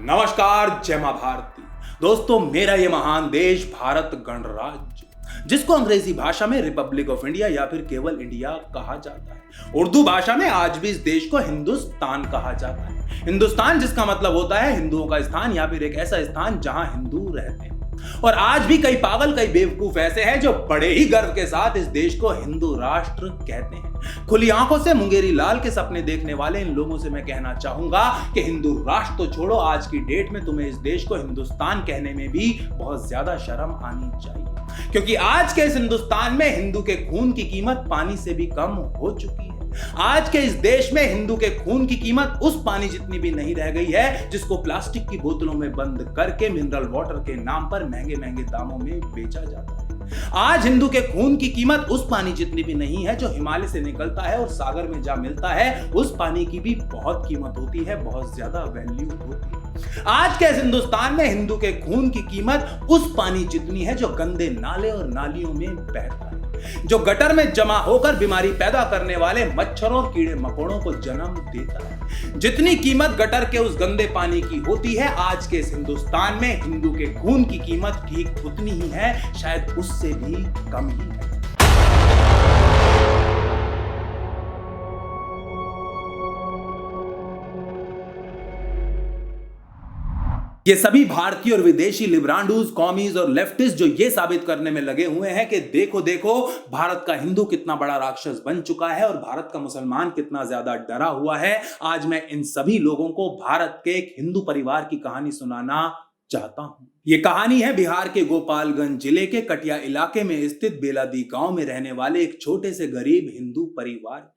नमस्कार, जय मां भारती। दोस्तों, मेरा ये महान देश भारत गणराज्य, जिसको अंग्रेजी भाषा में रिपब्लिक ऑफ इंडिया या फिर केवल इंडिया कहा जाता है, उर्दू भाषा में आज भी इस देश को हिंदुस्तान कहा जाता है। हिंदुस्तान जिसका मतलब होता है हिंदुओं का स्थान या फिर एक ऐसा स्थान जहां हिंदू रहते हैं। और आज भी कई पागल, कई बेवकूफ ऐसे हैं जो बड़े ही गर्व के साथ इस देश को हिंदू राष्ट्र कहते हैं। खुली आंखों से मुंगेरी लाल के सपने देखने वाले इन लोगों से मैं कहना चाहूंगा कि हिंदू राष्ट्र तो छोड़ो, आज की डेट में तुम्हें इस देश को हिंदुस्तान कहने में भी बहुत ज्यादा शर्म आनी चाहिए, क्योंकि आज के इस हिंदुस्तान में हिंदू के खून की कीमत पानी से भी कम हो चुकी है। आज के इस देश में हिंदू के खून की कीमत उस पानी जितनी भी नहीं रह गई है जिसको प्लास्टिक की बोतलों में बंद करके मिनरल वाटर के नाम पर महंगे महंगे दामों में बेचा जाता है। आज हिंदू के खून की कीमत उस पानी जितनी भी नहीं है जो हिमालय से निकलता है और सागर में जा मिलता है। उस पानी की भी बहुत कीमत होती है, बहुत ज्यादा वैल्यू होती है। आज के इस हिंदुस्तान में हिंदू के खून की कीमत उस पानी जितनी है जो गंदे नाले और नालियों में बहता है, जो गटर में जमा होकर बीमारी पैदा करने वाले मच्छरों और कीड़े मकोड़ों को जन्म देता है। जितनी कीमत गटर के उस गंदे पानी की होती है, आज के इस हिंदुस्तान में हिंदू के खून की कीमत ठीक उतनी ही है, शायद उससे भी कम ही है। ये सभी भारतीय और विदेशी लिब्रांडूज, कॉमीज और लेफ्टिस्ट जो ये साबित करने में लगे हुए हैं कि देखो देखो भारत का हिंदू कितना बड़ा राक्षस बन चुका है और भारत का मुसलमान कितना ज्यादा डरा हुआ है। आज मैं इन सभी लोगों को भारत के एक हिंदू परिवार की कहानी सुनाना चाहता हूं। ये कहानी है बिहार के गोपालगंज जिले के कटिया इलाके में स्थित बेलादी गांव में रहने वाले एक छोटे से गरीब हिंदू परिवार की।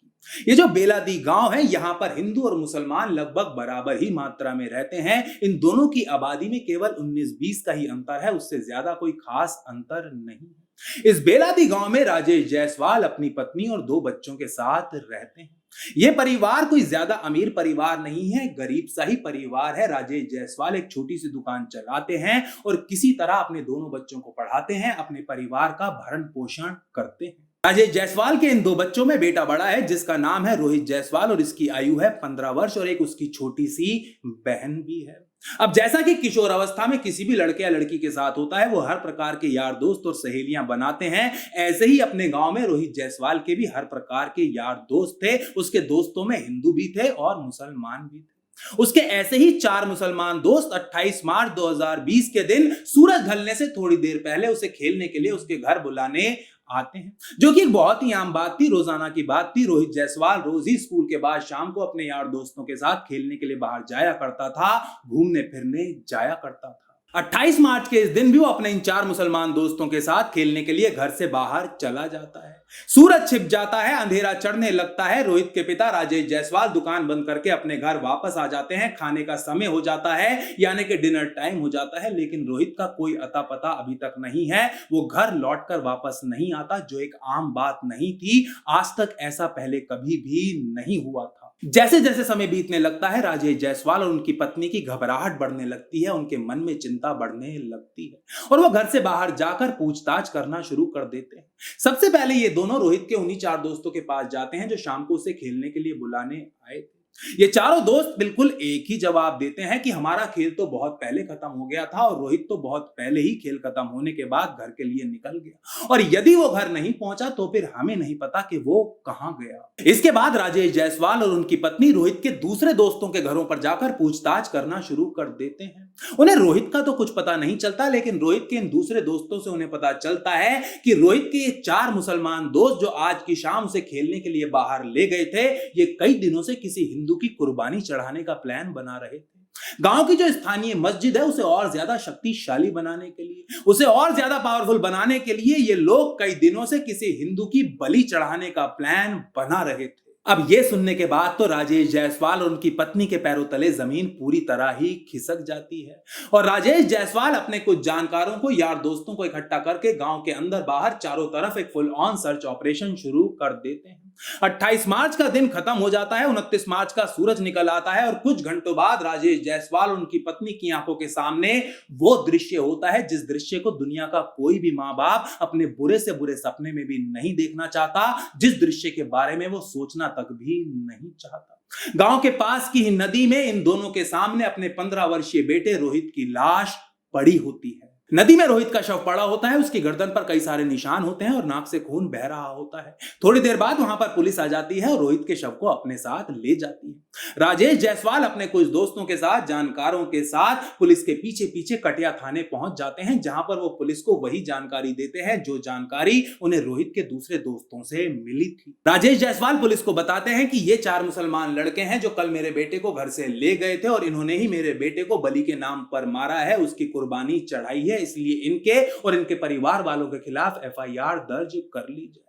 ये जो बेलादी गांव है, यहाँ पर हिंदू और मुसलमान लगभग बराबर ही मात्रा में रहते हैं। इन दोनों की आबादी में केवल 19-20 का ही अंतर है, उससे ज्यादा कोई खास अंतर नहीं है। इस बेलादी गांव में राजेश जायसवाल अपनी पत्नी और 2 बच्चों के साथ रहते हैं। ये परिवार कोई ज्यादा अमीर परिवार नहीं है, गरीब सा ही परिवार है। राजेश जायसवाल एक छोटी सी दुकान चलाते हैं और किसी तरह अपने दोनों बच्चों को पढ़ाते हैं, अपने परिवार का भरण पोषण करते हैं। राजेश जायसवाल के इन 2 बच्चों में बेटा बड़ा है जिसका नाम है रोहित जायसवाल और इसकी आयु है 15 वर्ष और एक उसकी छोटी सी बहन भी है। अब जैसा कि किशोर अवस्था में किसी भी लड़के या लड़की के साथ होता है, वो हर प्रकार के यार दोस्त और सहेलियां बनाते हैं, ऐसे ही अपने गांव में रोहित जायसवाल के भी हर प्रकार के यार दोस्त थे। उसके दोस्तों में हिंदू भी थे और मुसलमान भी थे। उसके ऐसे ही 4 मुसलमान दोस्त 28 मार्च 2020 के दिन सूरज ढलने से थोड़ी देर पहले उसे खेलने के लिए उसके घर बुलाने आते हैं, जो कि एक बहुत ही आम बात थी, रोजाना की बात थी। रोहित जायसवाल रोज ही स्कूल के बाद शाम को अपने यार दोस्तों के साथ खेलने के लिए बाहर जाया करता था, घूमने फिरने जाया करता था। 28 मार्च के इस दिन भी वो अपने इन 4 मुसलमान दोस्तों के साथ खेलने के लिए घर से बाहर चला जाता है। सूरज छिप जाता है, अंधेरा चढ़ने लगता है। रोहित के पिता राजेश जायसवाल दुकान बंद करके अपने घर वापस आ जाते हैं। खाने का समय हो जाता है, यानी कि डिनर टाइम हो जाता है, लेकिन रोहित का कोई अता पता अभी तक नहीं है। वो घर लौटकर वापस नहीं आता, जो एक आम बात नहीं थी। आज तक ऐसा पहले कभी भी नहीं हुआ था। जैसे जैसे समय बीतने लगता है, राजेश जायसवाल और उनकी पत्नी की घबराहट बढ़ने लगती है, उनके मन में चिंता बढ़ने लगती है और वो घर से बाहर जाकर पूछताछ करना शुरू कर देते हैं। सबसे पहले ये दोनों रोहित के उन्हीं 4 दोस्तों के पास जाते हैं जो शाम को उसे खेलने के लिए बुलाने आए थे। ये चारों दोस्त बिल्कुल एक ही जवाब देते हैं कि हमारा खेल तो बहुत पहले खत्म हो गया था और रोहित तो बहुत पहले ही खेल खत्म होने के बाद घर के लिए निकल गया, और यदि वो घर नहीं पहुंचा तो फिर हमें नहीं पता कि वो कहां गया। इसके बाद राजेश जायसवाल और उनकी पत्नी रोहित के दूसरे दोस्तों के घरों पर जाकर पूछताछ करना शुरू कर देते हैं। उन्हें रोहित का तो कुछ पता नहीं चलता, लेकिन रोहित के इन दूसरे दोस्तों से उन्हें पता चलता है कि रोहित के ये 4 मुसलमान दोस्त जो आज की शाम से खेलने के लिए बाहर ले गए थे, ये कई दिनों से किसी हिंदू की कुर्बानी चढ़ाने का प्लान बना रहे थे। गांव की जो स्थानीय मस्जिद है उसे और ज्यादा शक्तिशाली बनाने के लिए, उसे और ज्यादा पावरफुल बनाने के लिए ये लोग कई दिनों से किसी हिंदू की बलि चढ़ाने का प्लान बना रहे थे। अब ये सुनने के बाद तो राजेश जायसवाल और उनकी पत्नी के पैरों तले जमीन पूरी तरह ही खिसक जाती है और राजेश जायसवाल अपने कुछ जानकारों को, यार दोस्तों को इकट्ठा करके गांव के अंदर बाहर चारों तरफ एक फुल ऑन सर्च ऑपरेशन शुरू कर देते हैं। 28 मार्च का दिन खत्म हो जाता है, 29 मार्च का सूरज निकल आता है और कुछ घंटों बाद राजेश जायसवाल और उनकी पत्नी की आंखों के सामने वो दृश्य होता है जिस दृश्य को दुनिया का कोई भी माँ बाप अपने बुरे से बुरे सपने में भी नहीं देखना चाहता, जिस दृश्य के बारे में वो सोचना तक भी नहीं चाहता। गांव के पास की ही नदी में इन दोनों के सामने अपने 15 वर्षीय बेटे रोहित की लाश पड़ी होती है। नदी में रोहित का शव पड़ा होता है, उसकी गर्दन पर कई सारे निशान होते हैं और नाक से खून बह रहा होता है। थोड़ी देर बाद वहां पर पुलिस आ जाती है और रोहित के शव को अपने साथ ले जाती है। राजेश जायसवाल अपने कुछ दोस्तों के साथ, जानकारों के साथ पुलिस के पीछे पीछे कटिया थाने पहुंच जाते हैं, जहां पर वो पुलिस को वही जानकारी देते हैं जो जानकारी उन्हें रोहित के दूसरे दोस्तों से मिली थी। राजेश जायसवाल पुलिस को बताते हैं कि ये 4 मुसलमान लड़के हैं जो कल मेरे बेटे को घर से ले गए थे और इन्होंने ही मेरे बेटे को बलि के नाम पर मारा है, उसकी कुर्बानी चढ़ाई है, इसलिए इनके और इनके परिवार वालों के खिलाफ एफआईआर दर्ज कर ली जाए।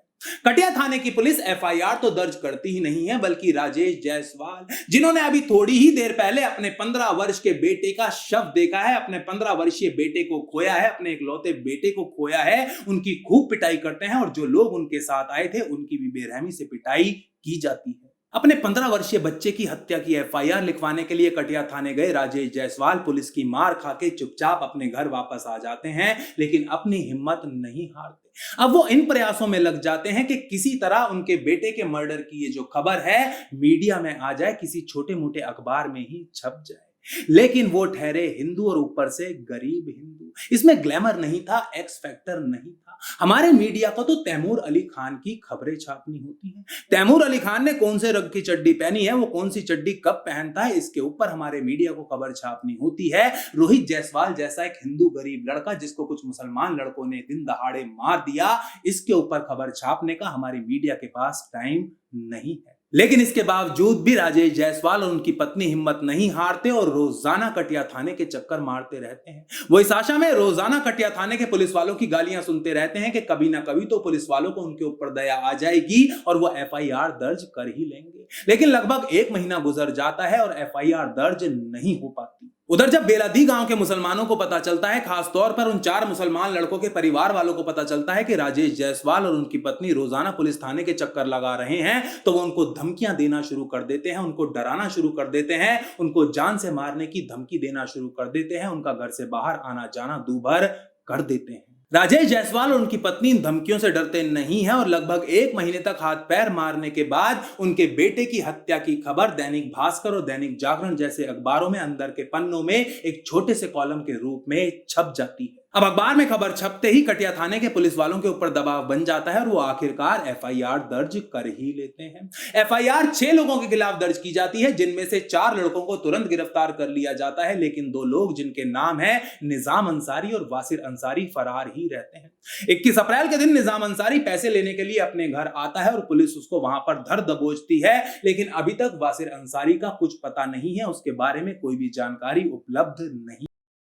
कटिया थाने की पुलिस एफआईआर तो दर्ज करती ही नहीं है, बल्कि राजेश जायसवाल, जिन्होंने अभी थोड़ी ही देर पहले अपने 15 वर्ष के बेटे का शव देखा है, अपने 15 वर्षीय बेटे को खोया है, अपने इकलौते बेटे को खोया है, उनकी खूब पिटाई करते हैं और जो लोग उनके साथ आए थे उनकी भी बेरहमी से पिटाई की जाती है। अपने 15 वर्षीय बच्चे की हत्या की एफआईआर लिखवाने के लिए कटिया थाने गए राजेश जायसवाल पुलिस की मार खाके चुपचाप अपने घर वापस आ जाते हैं, लेकिन अपनी हिम्मत नहीं हारते। अब वो इन प्रयासों में लग जाते हैं कि किसी तरह उनके बेटे के मर्डर की ये जो खबर है मीडिया में आ जाए, किसी छोटे मोटे अखबार में ही छप जाए। लेकिन वो ठहरे हिंदू और ऊपर से गरीब हिंदू। इसमें ग्लैमर नहीं था, एक्स फैक्टर नहीं था। हमारे मीडिया को तो तैमूर अली खान की खबरें छापनी होती हैं। तैमूर अली खान ने कौन से रंग की चड्डी पहनी है, वो कौन सी चड्डी कब पहनता है, इसके ऊपर हमारे मीडिया को खबर छापनी होती है। रोहित जायसवाल जैसा एक हिंदू गरीब लड़का जिसको कुछ मुसलमान लड़कों ने दिन दहाड़े मार दिया, इसके ऊपर खबर छापने का हमारे मीडिया के पास टाइम नहीं है। लेकिन इसके बावजूद भी राजेश जायसवाल और उनकी पत्नी हिम्मत नहीं हारते और रोजाना कटिया थाने के चक्कर मारते रहते हैं। वो इस आशा में रोजाना कटिया थाने के पुलिस वालों की गालियां सुनते रहते हैं कि कभी ना कभी तो पुलिस वालों को उनके ऊपर दया आ जाएगी और वो एफआईआर दर्ज कर ही लेंगे। लेकिन लगभग 1 महीना गुजर जाता है और एफआईआर दर्ज नहीं हो पाती। उधर जब बेलादी गांव के मुसलमानों को पता चलता है, खास तौर पर उन 4 मुसलमान लड़कों के परिवार वालों को पता चलता है कि राजेश जायसवाल और उनकी पत्नी रोजाना पुलिस थाने के चक्कर लगा रहे हैं, तो वो उनको धमकियां देना शुरू कर देते हैं, उनको डराना शुरू कर देते हैं, उनको जान से मारने की धमकी देना शुरू कर देते हैं, उनका घर से बाहर आना जाना दूभर कर देते हैं। राजेश जायसवाल और उनकी पत्नी इन धमकियों से डरते नहीं हैं और लगभग 1 महीने तक हाथ पैर मारने के बाद उनके बेटे की हत्या की खबर दैनिक भास्कर और दैनिक जागरण जैसे अखबारों में अंदर के पन्नों में एक छोटे से कॉलम के रूप में छप जाती है। अब अखबार में खबर छपते ही कटिया थाने के पुलिस वालों के ऊपर दबाव बन जाता है और वो आखिरकार एफआईआर दर्ज कर ही लेते हैं। एफआईआर 6 लोगों के खिलाफ दर्ज की जाती है, जिनमें से 4 लड़कों को तुरंत गिरफ्तार कर लिया जाता है, लेकिन 2 लोग जिनके नाम है निजाम अंसारी और वासिर अंसारी फरार ही रहते हैं। 21 अप्रैल के दिन निजाम अंसारी पैसे लेने के लिए अपने घर आता है और पुलिस उसको वहां पर धर दबोचती है, लेकिन अभी तक वासिर अंसारी का कुछ पता नहीं है, उसके बारे में कोई भी जानकारी उपलब्ध नहीं।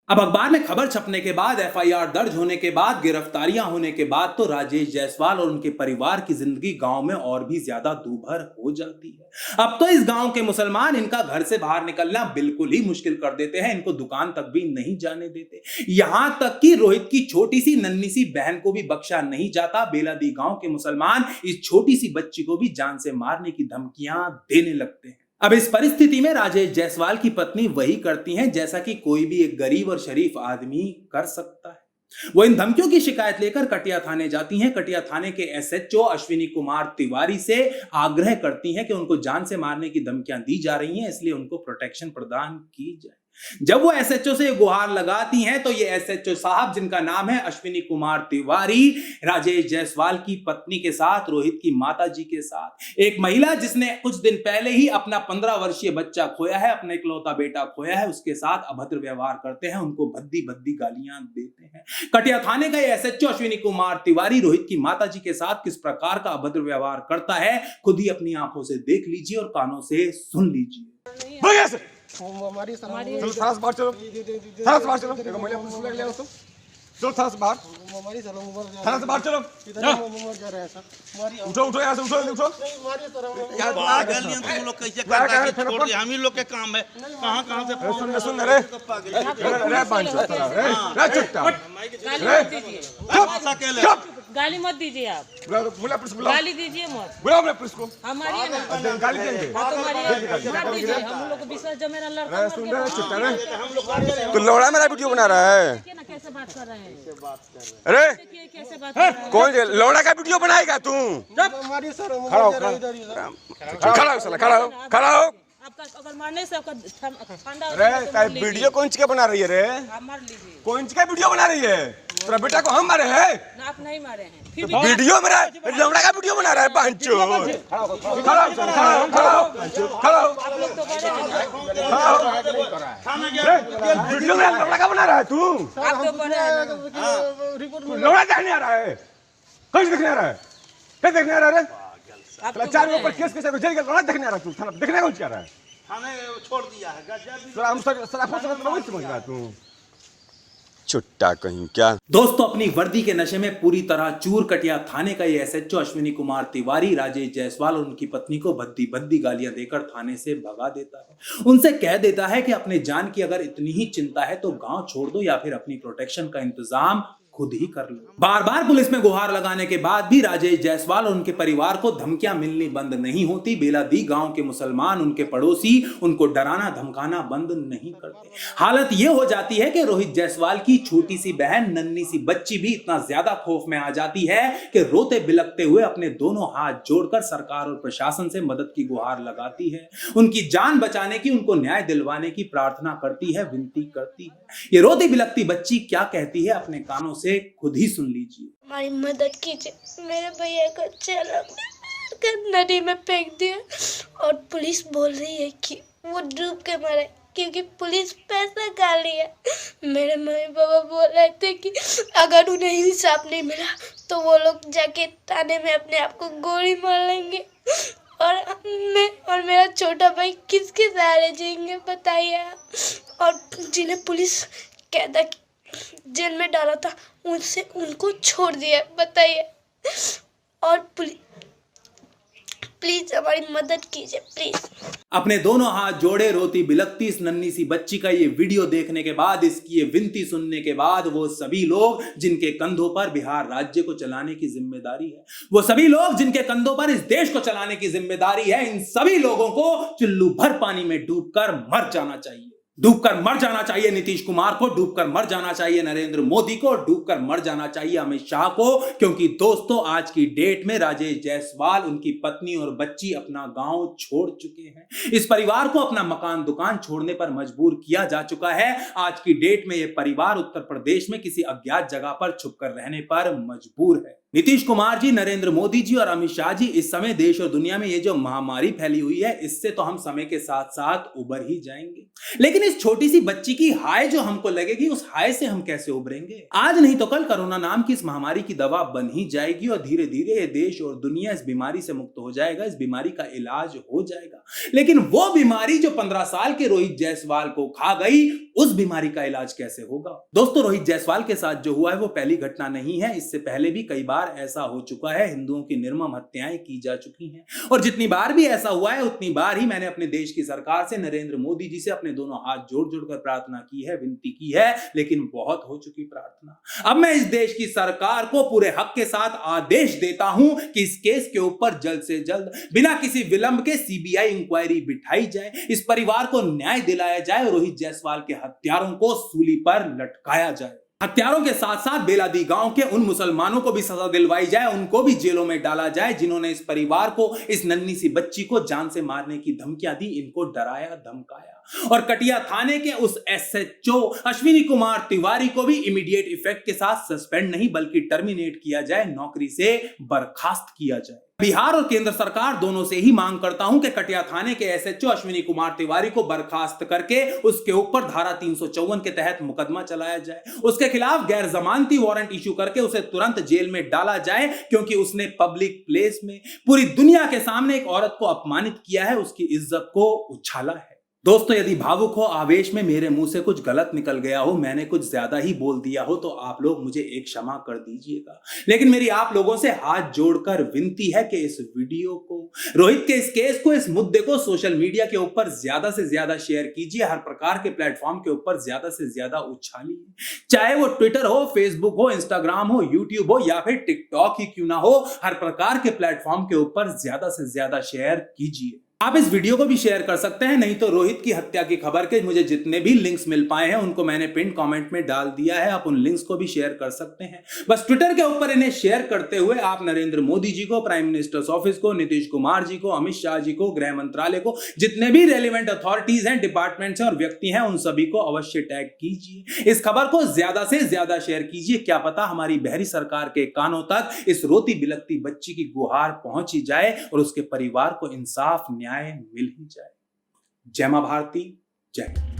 अब अखबार में खबर छपने के बाद, एफआईआर दर्ज होने के बाद, गिरफ्तारियां होने के बाद तो राजेश जायसवाल और उनके परिवार की जिंदगी गांव में और भी ज्यादा दूभर हो जाती है। अब तो इस गांव के मुसलमान इनका घर से बाहर निकलना बिल्कुल ही मुश्किल कर देते हैं, इनको दुकान तक भी नहीं जाने देते। यहां तक कि रोहित की छोटी सी नन्ही सी बहन को भी बख्शा नहीं जाता। बेलादी गांव के मुसलमान इस छोटी सी बच्ची को भी जान से मारने की धमकियां देने लगते हैं। अब इस परिस्थिति में राजेश जायसवाल की पत्नी वही करती हैं जैसा कि कोई भी एक गरीब और शरीफ आदमी कर सकता है। वो इन धमकियों की शिकायत लेकर कटिया थाने जाती हैं। कटिया थाने के एसएचओ अश्विनी कुमार तिवारी से आग्रह करती हैं कि उनको जान से मारने की धमकियां दी जा रही हैं, इसलिए उनको प्रोटेक्शन प्रदान की जाए। जब वो एसएचओ से गुहार लगाती हैं तो ये एसएचओ साहब, जिनका नाम है अश्विनी कुमार तिवारी, राजेश जायसवाल की पत्नी के साथ, रोहित की माताजी के साथ, एक महिला जिसने कुछ दिन पहले ही अपना 15 वर्षीय बच्चा खोया है, अपना इकलौता बेटा खोया है, उसके साथ अभद्र व्यवहार करते हैं, उनको भद्दी भद्दी गालियां देते हैं। कटिया थाने का एसएचओ अश्विनी कुमार तिवारी रोहित की माताजी के साथ किस प्रकार का अभद्र व्यवहार करता है, खुद ही अपनी आंखों से देख लीजिए और कानों से सुन लीजिए। हमारी चलो थाना से बाहर चलो, थाना से बाहर चलो, देखो महिला पुलिस ले ले उसको, चलो थाना से बाहर, हमारी चलो थाना से बाहर चलो, उठो उठो यहाँ से उठो उठो यार गालियां तुम लोग कैसे करता है, छोड़ दे, हम ही लोग के काम है। कहां से सुन रे रे पांच रे चुपचाप गाली मत दीजिए आप, बुला पुलिस बुला, गाली दीजिए मत, बुलाओ पुलिस को, हमारी है ना गाली देंगे, मार दीजिए। हम लोग को विश्वास जो मेरा लड़का सुन रहे चुपचाप रे, तो लौड़ा मेरा वीडियो बना रहा है, कैसे बात कर रहे हैं? अरे देखिए कैसे बात कर रहे हैं? कौन लौड़ा का वीडियो बनाएगा तू? हमारी सर खड़ा हो खड़ा हो साला, खड़ा हो। आपका अगर मारने से आपका ठंडा हो अरे जाए तो काय मार लीजिए। वीडियो कौन सी का बना रही है रे? आप मार लीजिए कौन सी का वीडियो बना रही है? तेरा बेटा को हम मारे हैं? ना, आप नहीं मारे हैं फिर भी वीडियो बना लौड़ा का वीडियो बना रहा है पांचो। खड़ा हो आप लोग तो बड़े हैं, वीडियो में लौड़ा का बना रहा है तू? आप तो बड़े हैं। लौड़ा देखने आ रहा है? कौन देखने आ रहा है? क्या देखने आ रहा है? आप साला तो चार बड़े ऊपर हैं। केस कैसे जेल का लौड़ा देखने आ रहा है तू? साला देखने कौन क्या रहा है? थाने छोड़ दिया है गजब साला हम साला आपको समझ रहा है तू? छुट्टा कहीं क्या? दोस्तों, अपनी वर्दी के नशे में पूरी तरह चूर कटिया थाने का ये एसएचओ अश्विनी कुमार तिवारी राजेश जायसवाल और उनकी पत्नी को भद्दी भद्दी गालियां देकर थाने से भगा देता है। उनसे कह देता है कि अपने जान की अगर इतनी ही चिंता है तो गांव छोड़ दो या फिर अपनी प्रोटेक्शन का इंतजाम खुद ही कर लो। बार बार पुलिस में गुहार लगाने के बाद भी राजेश जायसवाल और उनके परिवार को धमकियां मिलनी बंद नहीं होती। बेलादी गांव के मुसलमान, उनके पड़ोसी उनको डराना धमकाना बंद नहीं करते। हालत यह हो जाती है कि रोहित जायसवाल की छोटी सी बहन नन्ही सी बच्ची भी इतना ज्यादा खौफ में आ जाती है कि रोते बिलखते हुए अपने दोनों हाथ जोड़कर सरकार और प्रशासन से मदद की गुहार लगाती है। उनकी जान बचाने की, उनको न्याय दिलवाने की प्रार्थना करती है, विनती करती है। ये रोती बिलखती बच्ची क्या कहती है अपने कानों से खुद ही सुन लीजिए। हमारी मदद कीजिए, मेरे भैया को चालक ने नदी में फेंक दिया और पुलिस बोल रही है कि वो डूब के मरे क्योंकि पुलिस पैसा खा लिया। मेरे मम्मी पापा बोल रहे थे कि अगर उन्हें इंसाफ नहीं मिला तो वो लोग जाके थाने में अपने आप को गोली मार लेंगे और मैं और मेरा छोटा भाई किसके सहारे जिएंगे बताइए आप। और जिन्हें पुलिस कहता जेल में डाला था उनसे उनको छोड़ दिया बताइए। और प्लीज हमारी मदद कीजिए प्लीज। अपने दोनों हाथ जोड़े रोती बिलखती इस नन्ही सी बच्ची का ये वीडियो देखने के बाद, इसकी ये विनती सुनने के बाद, वो सभी लोग जिनके कंधों पर बिहार राज्य को चलाने की जिम्मेदारी है, वो सभी लोग जिनके कंधों पर इस देश को चलाने की जिम्मेदारी है, इन सभी लोगों को चुल्लू भर पानी में डूबकर मर जाना चाहिए। डूबकर मर जाना चाहिए नीतीश कुमार को, डूबकर मर जाना चाहिए नरेंद्र मोदी को, डूबकर मर जाना चाहिए अमित शाह को। क्योंकि दोस्तों, आज की डेट में राजेश जायसवाल, उनकी पत्नी और बच्ची अपना गांव छोड़ चुके हैं। इस परिवार को अपना मकान दुकान छोड़ने पर मजबूर किया जा चुका है। आज की डेट में यह परिवार उत्तर प्रदेश में किसी अज्ञात जगह पर छुपकर रहने पर मजबूर है। नीतीश कुमार जी, नरेंद्र मोदी जी और अमित शाह जी, इस समय देश और दुनिया में ये जो महामारी फैली हुई है, इससे तो हम समय के साथ साथ उबर ही जाएंगे। लेकिन इस छोटी सी बच्ची की हाय जो हमको लगेगी, उस हाय से हम कैसे उबरेंगे? आज नहीं तो कल कोरोना नाम की इस महामारी की दवा बन ही जाएगी और धीरे धीरे ये देश और दुनिया इस बीमारी से मुक्त हो जाएगा, इस बीमारी का इलाज हो जाएगा। लेकिन वो बीमारी जो 15 साल के रोहित जायसवाल को खा गई, उस बीमारी का इलाज कैसे होगा? दोस्तों, रोहित जायसवाल के साथ जो हुआ है वो पहली घटना नहीं है। इससे पहले भी कई बार ऐसा हो चुका है। हिंदुओं की निर्मम हत्याएं की जा चुकी हैं और जितनी बार भी ऐसा हुआ है उतनी बार ही मैंने अपने देश की सरकार से, नरेंद्र मोदी जी से अपने दोनों हाथ जोड़ जोड़कर प्रार्थना की है, विनती की है। लेकिन बहुत हो चुकी प्रार्थना। अब मैं इस देश की सरकार को पूरे हक के साथ आदेश देता हूं कि इस केस के ऊपर जल्द से जल्द बिना किसी विलंब के सीबीआई इंक्वायरी बिठाई जाए, इस परिवार को न्याय दिलाया जाए और रोहित जायसवाल के हत्यारों को सूली पर लटकाया जाए। हत्यारों के साथ साथ बेलादी गांव के उन मुसलमानों को भी सजा दिलवाई जाए, उनको भी जेलों में डाला जाए जिन्होंने इस परिवार को, इस नन्ही सी बच्ची को जान से मारने की धमकियां दी, इनको डराया धमकाया। और कटिया थाने के उस एसएचओ अश्विनी कुमार तिवारी को भी इमीडिएट इफेक्ट के साथ सस्पेंड नहीं बल्कि टर्मिनेट किया जाए, नौकरी से बर्खास्त किया जाए। बिहार और केंद्र सरकार दोनों से ही मांग करता हूं कि कटिया थाने के एसएचओ अश्विनी कुमार तिवारी को बर्खास्त करके उसके ऊपर धारा 354 के तहत मुकदमा चलाया जाए, उसके खिलाफ गैर जमानती वारंट इशू करके उसे तुरंत जेल में डाला जाए, क्योंकि उसने पब्लिक प्लेस में पूरी दुनिया के सामने एक औरत को अपमानित किया है, उसकी इज्जत को उछाला है। दोस्तों, यदि भावुक हो, आवेश में मेरे मुंह से कुछ गलत निकल गया हो, मैंने कुछ ज्यादा ही बोल दिया हो, तो आप लोग मुझे एक क्षमा कर दीजिएगा। लेकिन मेरी आप लोगों से हाथ जोड़कर विनती है कि इस वीडियो को, रोहित के इस केस को, इस मुद्दे को सोशल मीडिया के ऊपर ज्यादा से ज्यादा शेयर कीजिए, हर प्रकार के प्लेटफॉर्म के ऊपर ज्यादा से ज्यादा उछालिए, चाहे वो ट्विटर हो, फेसबुक हो, इंस्टाग्राम हो, यूट्यूब हो या फिर टिकटॉक ही क्यों ना हो, हर प्रकार के प्लेटफॉर्म के ऊपर ज्यादा से ज्यादा शेयर कीजिए। आप इस वीडियो को भी शेयर कर सकते हैं, नहीं तो रोहित की हत्या की खबर के मुझे जितने भी लिंक्स मिल पाए हैं उनको मैंने पिन कमेंट में डाल दिया है, आप उन लिंक्स को भी शेयर कर सकते हैं। बस ट्विटर के ऊपर इन्हें शेयर करते हुए आप नरेंद्र मोदी जी को, प्राइम मिनिस्टर्स ऑफिस को, नीतीश कुमार जी को, अमित शाह जी को, गृह मंत्रालय को, जितने भी रेलिवेंट अथॉरिटीज हैं, डिपार्टमेंट्स हैं और व्यक्ति हैं, उन सभी को अवश्य टैग कीजिए। इस खबर को ज्यादा से ज्यादा शेयर कीजिए, क्या पता हमारी बहरी सरकार के कानों तक इस रोती बिलखती बच्ची की गुहार पहुंच ही जाए और उसके परिवार को इंसाफ न्याय मिल ही जाए। जय मां भारती, जय हिंद।